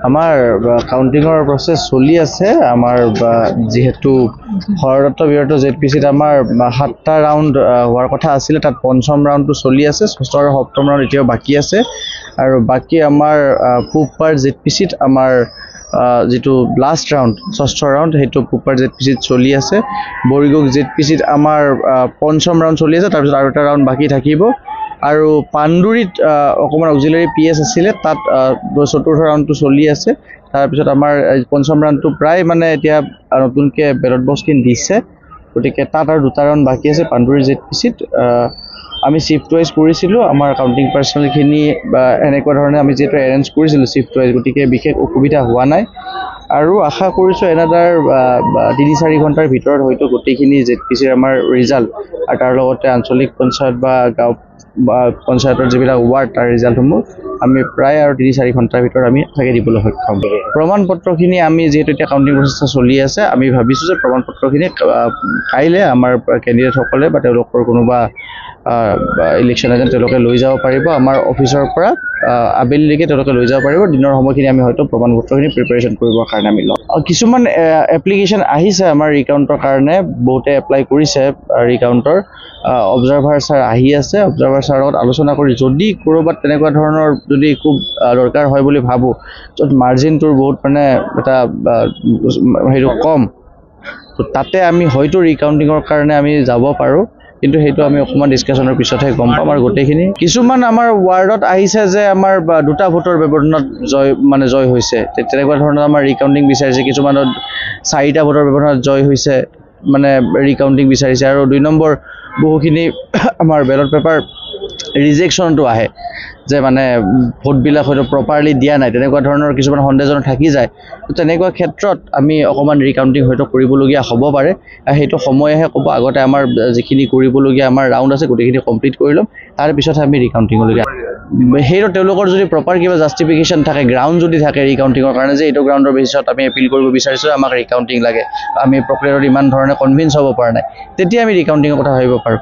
আমাৰ কাউন্টিঙৰ প্ৰসেস চলি আছে আমাৰ যেহেতু হৰদত্ত বিৰত জেডপিচিত আমাৰ 7টা ৰাউন্ড হোৱাৰ কথা আছিল তাত পঞ্চম ৰাউন্ডটো চলি আছে ষষ্ঠ আৰু সপ্তম ৰাউন্ড এতিয়াও বাকি আছে আৰু বাকি আমাৰ পুপাৰ জেডপিচিত আমাৰ যেটো লাষ্ট ৰাউন্ড ষষ্ঠ ৰাউন্ড হেতু পুপাৰ জেডপিচিত চলি আছে বৰিগক জেডপিচিত আমাৰ পঞ্চম ৰাউন্ড চলি আছে তাৰ পিছত আৰু এটা ৰাউন্ড বাকি থাকিব আৰু পাণ্ডুৰিত অকমান অক্সিলাৰি পিএছ আছিল তাত চতুৰ্থ ৰাউন্ডটো চলি আছে তাৰ পিছত আমাৰ পঞ্চম ৰাউন্ডটো প্ৰায় মানে এতিয়া নতুনকে বেলট বক্স কিন দিছে গতিকে তাত আৰু দুটা ৰাউন্ড বাকি আছে পাণ্ডুৰি জেডপিচিত আমি শিফট ওয়াইজ কৰিছিলো আমাৰ কাউন্টিং পাৰ্সনেল খিনি এনেকুৱা ধৰণে আমি যেটো এৰেঞ্জ কৰিছিলো শিফট ওয়াইজ গতিকে বিশেষ অসুবিধা হোৱা নাই আৰু আশা কৰিছো এনাদাৰ 3-4 ঘণ্টাৰ ভিতৰত হয়তো গোটেইখিনি জেডপিচিৰ আমাৰ ৰিজাল্ট আৰু তাৰ লগতে আঞ্চলিক পঞ্চায়ত বা গাঁও বা পঞ্চায়তৰ যিবিলাক ওয়াৰ্ড তাৰ ৰিজাল্টসমূহ আমি প্ৰায় আৰু 3-4 ঘণ্টাৰ ভিতৰত আমি থাকে দিবলৈ সক্ষম প্ৰমাণ পত্ৰখিনি আমি যেহেতু এতিয়া কাউন্টিং প্ৰচেছ চলি আছে আমি ভাবিছো যে প্ৰমাণ পত্ৰখিনি কাইলে আমাৰ কেণ্ডিডেট সকলে বা তেওঁলোকৰ কোনোবা ইলেকশ্যন এজেন্ট তেওঁলোকে লৈ যাব পাৰিব আমাৰ অফিচৰ পৰা আবেলিলৈকে তেওঁলোকে লৈ যাব পাৰিব দিনৰ সময়খিনি আমি হয়তো প্ৰমাণ পত্ৰখিনি প্ৰিপাৰেচন কৰিবৰ কাৰণে আমি লওঁ কিছুমান এপ্লিকেশন আহিছে আমাৰ ৰিকাউন্টৰ কাৰণে বহুতে এপ্লাই কৰিছে ৰিকাউন্টৰ অবজাৰভাৰ স্যাৰ আহি আছে অবজাৰভাৰ স্যাৰৰ লগত আলোচনা কৰি যদি কৰবাত তেনেকুৱা ধৰণৰ যদি খুব দৰকাৰ হয় বুলি ভাবো যত মাৰ্জিনটোৰ বহুত মানে এটা হেৰি কম তো তাতে আমি হয়তো ৰিকাউন্টিংৰ কাৰণে আমি যাব পাৰো কিন্তু হেতু আমি অকমান ডিসকাশনৰ পিছতহে গম পাম আৰু গোটেইখিনি কিছুমান আমাৰ ওয়াৰ্ডত আহিছে যে আমাৰ দুটা ভোটৰ ব্যৱধানত জয় হৈছে তেনেকুৱা ধৰণৰ আমাৰ ৰিকাউন্টিং বিচাৰিছে কিছুমানত 4টা ভোটৰ ব্যৱধানত জয় হৈছে মানে ৰিকাউন্টিং বিচাৰিছে আৰু 2 নম্বৰ বহুখিনি আমাৰ বেলট পেপাৰ ৰিজেকশনটো আহে যে মানে ভোট বিলাক হয়তো প্ৰপাৰলি দিয়া নাই তেনেকুৱা ধৰণৰ কিছুমান সন্দেহজন থাকি যায় তেনেকুৱা ক্ষেত্ৰত আমি অকমান ৰিকাউন্টিং হয়তো কৰিবলগীয়া হ'ব পাৰে হেতু সময়হে ক'ব আগতে আমাৰ যিখিনি কৰিবলগীয়া আমাৰ ৰাউন্ড আছে গোটেইখিনি কমপ্লিট কৰি লম তাৰ পিছত আমি ৰিকাউন্টিং লগীয়া হেতু তেওঁলোকৰ যদি প্ৰপাৰ কিবা জাস্টিফিকেশন থাকে গ্ৰাউন্ড যদি থাকে ৰিকাউন্টিংৰ কাৰণে যে এটো গ্ৰাউন্ডৰ বেচিছত আমি এপিল কৰিব বিচাৰিছো আমাক ৰিকাউন্টিং লাগে আমি প্ৰক্ৰিয়াৰ ইমান ধৰণে কনভিন্স হ'ব পৰা নাই তেতিয়া আমি ৰিকাউন্টিংৰ কথা ভাবিব পাৰো